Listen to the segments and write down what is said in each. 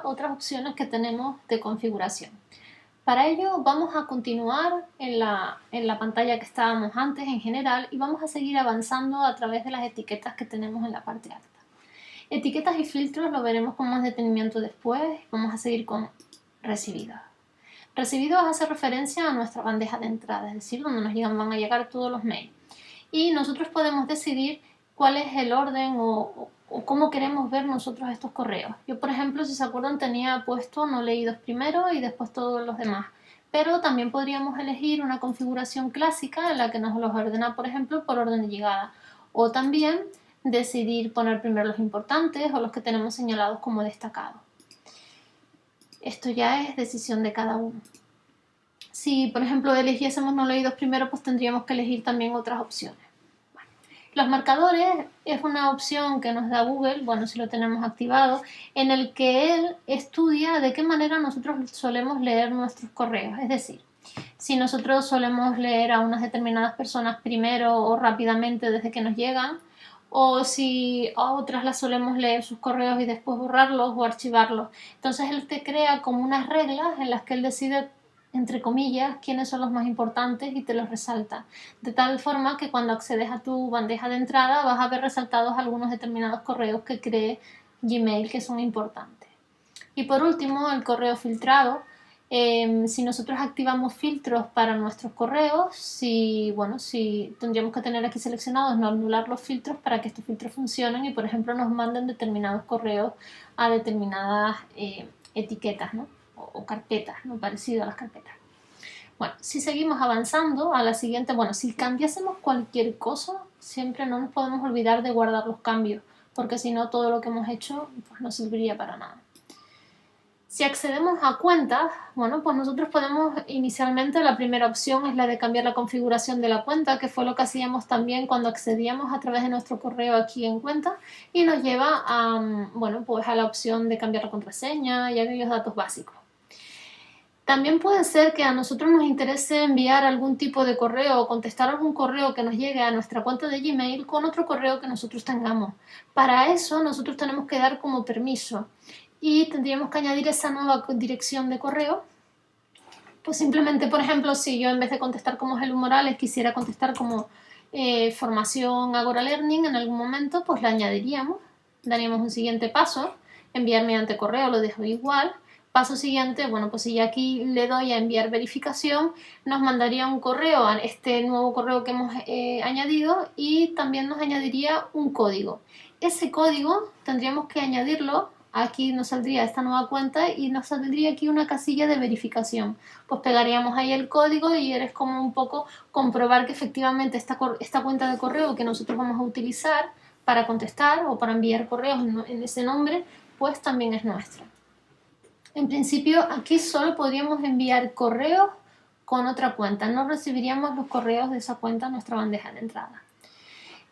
otras opciones que tenemos de configuración. Para ello vamos a continuar en la pantalla que estábamos antes en general y vamos a seguir avanzando a través de las etiquetas que tenemos en la parte alta. Etiquetas y filtros lo veremos con más detenimiento después. Vamos a seguir con recibidos. Recibidos hace referencia a nuestra bandeja de entrada, es decir, donde van a llegar todos los mails. Y nosotros podemos decidir cuál es el orden o cómo queremos ver nosotros estos correos. Yo, por ejemplo, si se acuerdan, tenía puesto no leídos primero y después todos los demás. Pero también podríamos elegir una configuración clásica en la que nos los ordena, por ejemplo, por orden de llegada. O también decidir poner primero los importantes o los que tenemos señalados como destacados. Esto ya es decisión de cada uno. Si, por ejemplo, eligiésemos no leídos primero, pues tendríamos que elegir también otras opciones. Bueno, los marcadores es una opción que nos da Google, bueno, si lo tenemos activado, en el que él estudia de qué manera nosotros solemos leer nuestros correos. Es decir, si nosotros solemos leer a unas determinadas personas primero o rápidamente desde que nos llegan, o si a otras las solemos leer sus correos y después borrarlos o archivarlos. Entonces él te crea como unas reglas en las que él decide, entre comillas, quiénes son los más importantes y te los resalta. De tal forma que cuando accedes a tu bandeja de entrada vas a ver resaltados algunos determinados correos que cree Gmail que son importantes. Y por último, el correo filtrado. Si nosotros activamos filtros para nuestros correos, si tendríamos que tener aquí seleccionados no anular los filtros para que estos filtros funcionen y, por ejemplo, nos manden determinados correos a determinadas etiquetas, ¿no? o carpetas, ¿no? Parecido a las carpetas. Bueno, si seguimos avanzando a la siguiente, si cambiásemos cualquier cosa, siempre no nos podemos olvidar de guardar los cambios, porque si no todo lo que hemos hecho pues no serviría para nada. Si accedemos a cuentas, pues nosotros podemos, inicialmente la primera opción es la de cambiar la configuración de la cuenta, que fue lo que hacíamos también cuando accedíamos a través de nuestro correo aquí en cuenta, y nos lleva a, a la opción de cambiar la contraseña y aquellos datos básicos. También puede ser que a nosotros nos interese enviar algún tipo de correo o contestar algún correo que nos llegue a nuestra cuenta de Gmail con otro correo que nosotros tengamos. Para eso nosotros tenemos que dar como permiso y tendríamos que añadir esa nueva dirección de correo. Pues simplemente, por ejemplo, si yo en vez de contestar como Hello Morales quisiera contestar como formación Agora Learning en algún momento, pues la añadiríamos. Daríamos un siguiente paso, enviar mediante correo, lo dejo igual. Paso siguiente, pues si ya aquí le doy a enviar verificación, nos mandaría un correo a este nuevo correo que hemos añadido y también nos añadiría un código. Ese código tendríamos que añadirlo. Aquí nos saldría esta nueva cuenta y nos saldría aquí una casilla de verificación. Pues pegaríamos ahí el código y eres como un poco comprobar que efectivamente esta cuenta de correo que nosotros vamos a utilizar para contestar o para enviar correos en ese nombre, pues también es nuestra. En principio aquí solo podríamos enviar correos con otra cuenta. No recibiríamos los correos de esa cuenta a nuestra bandeja de entrada.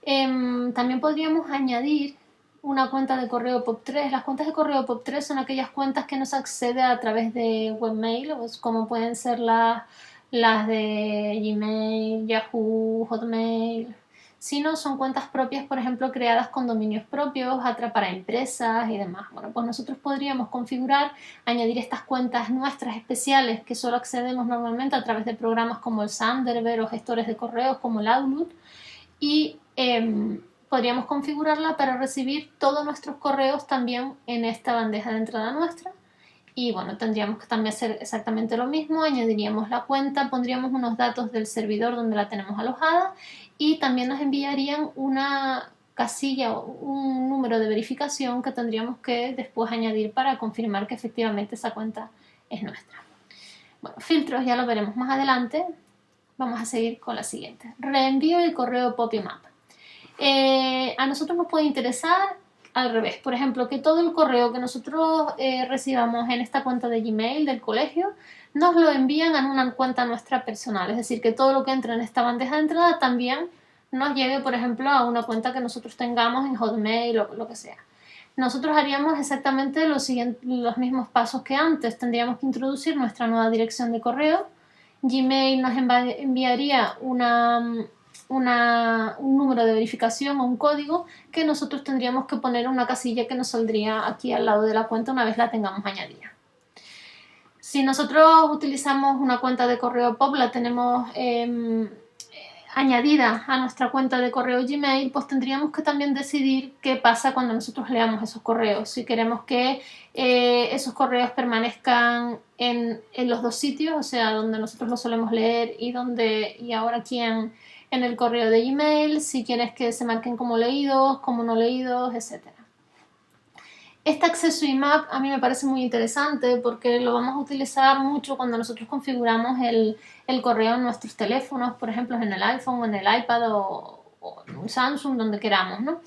También podríamos añadir una cuenta de correo POP3. Las cuentas de correo POP3 son aquellas cuentas que nos accede a través de webmail, como pueden ser las de Gmail, Yahoo, Hotmail. Si no, son cuentas propias, por ejemplo, creadas con dominios propios, para empresas y demás. Pues nosotros podríamos configurar, añadir estas cuentas nuestras especiales que solo accedemos normalmente a través de programas como el Thunderbird o gestores de correos como el Outlook y podríamos configurarla para recibir todos nuestros correos también en esta bandeja de entrada nuestra. Y tendríamos que también hacer exactamente lo mismo, añadiríamos la cuenta, pondríamos unos datos del servidor donde la tenemos alojada y también nos enviarían una casilla o un número de verificación que tendríamos que después añadir para confirmar que efectivamente esa cuenta es nuestra. Filtros ya lo veremos más adelante. Vamos a seguir con la siguiente. Reenvío el correo POPIMAP. A nosotros nos puede interesar al revés, por ejemplo, que todo el correo que nosotros recibamos en esta cuenta de Gmail del colegio nos lo envían a una cuenta nuestra personal, es decir, que todo lo que entra en esta bandeja de entrada también nos llegue, por ejemplo, a una cuenta que nosotros tengamos en Hotmail o lo que sea. Nosotros haríamos exactamente los mismos pasos que antes. Tendríamos que introducir nuestra nueva dirección de correo. Gmail nos enviaría una un número de verificación o un código que nosotros tendríamos que poner en una casilla que nos saldría aquí al lado de la cuenta una vez la tengamos añadida. Si nosotros utilizamos una cuenta de correo POP, la tenemos añadida a nuestra cuenta de correo Gmail, pues tendríamos que también decidir qué pasa cuando nosotros leamos esos correos. Si queremos que esos correos permanezcan en los dos sitios, o sea, donde nosotros los solemos leer y ahora aquí en el correo de Gmail, si quieres que se marquen como leídos, como no leídos, etc. Este acceso IMAP a mí me parece muy interesante porque lo vamos a utilizar mucho cuando nosotros configuramos el correo en nuestros teléfonos, por ejemplo en el iPhone o en el iPad o en Samsung, donde queramos, ¿no?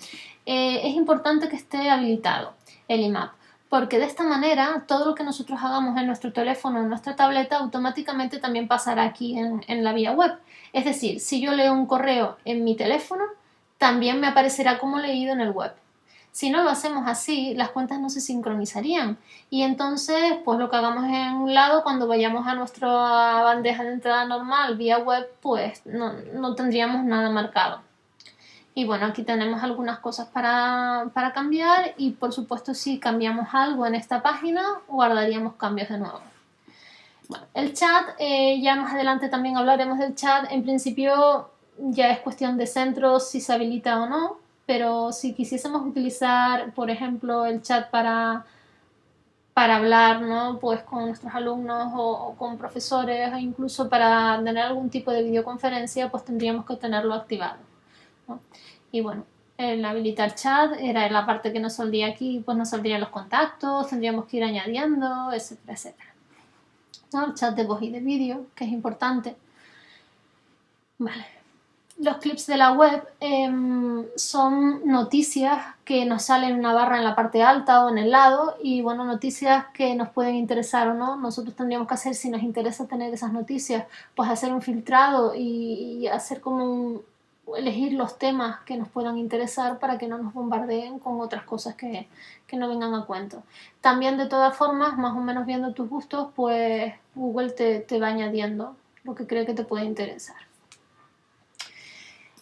Es importante que esté habilitado el IMAP, porque de esta manera todo lo que nosotros hagamos en nuestro teléfono o en nuestra tableta automáticamente también pasará aquí en la vía web. Es decir, si yo leo un correo en mi teléfono, también me aparecerá como leído en el web. Si no lo hacemos así, las cuentas no se sincronizarían y entonces pues lo que hagamos en un lado, cuando vayamos a nuestra bandeja de entrada normal vía web, pues no tendríamos nada marcado. Y bueno, aquí tenemos algunas cosas para cambiar y por supuesto si cambiamos algo en esta página guardaríamos cambios de nuevo. Bueno, el chat, ya más adelante también hablaremos del chat. En principio ya es cuestión de centros si se habilita o no, pero si quisiésemos utilizar, por ejemplo, el chat para hablar, ¿no? Pues con nuestros alumnos o con profesores o incluso para tener algún tipo de videoconferencia, pues tendríamos que tenerlo activado, ¿no? Y bueno, el habilitar chat era la parte que nos saldría aquí, pues nos saldrían los contactos, tendríamos que ir añadiendo, etcétera, etcétera, ¿no? El chat de voz y de vídeo, que es importante. Vale. Los clips de la web son noticias que nos salen en una barra en la parte alta o en el lado y bueno, noticias que nos pueden interesar o no. Nosotros tendríamos que hacer, si nos interesa tener esas noticias, pues hacer un filtrado y hacer como elegir los temas que nos puedan interesar para que no nos bombardeen con otras cosas que no vengan a cuento. También de todas formas, más o menos viendo tus gustos, pues Google te va añadiendo lo que cree que te puede interesar.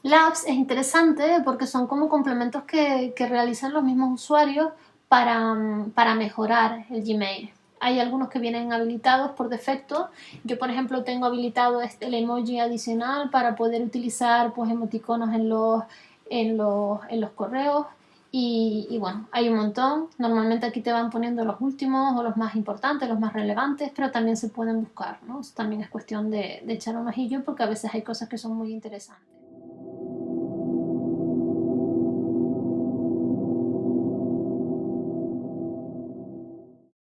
Labs es interesante porque son como complementos que realizan los mismos usuarios para mejorar el Gmail. Hay algunos que vienen habilitados por defecto. Yo, por ejemplo, tengo habilitado el emoji adicional para poder utilizar pues, emoticonos en los correos. Y bueno, hay un montón. Normalmente aquí te van poniendo los últimos o los más importantes, los más relevantes, pero también se pueden buscar, ¿no? También es cuestión de echar un ojillo porque a veces hay cosas que son muy interesantes.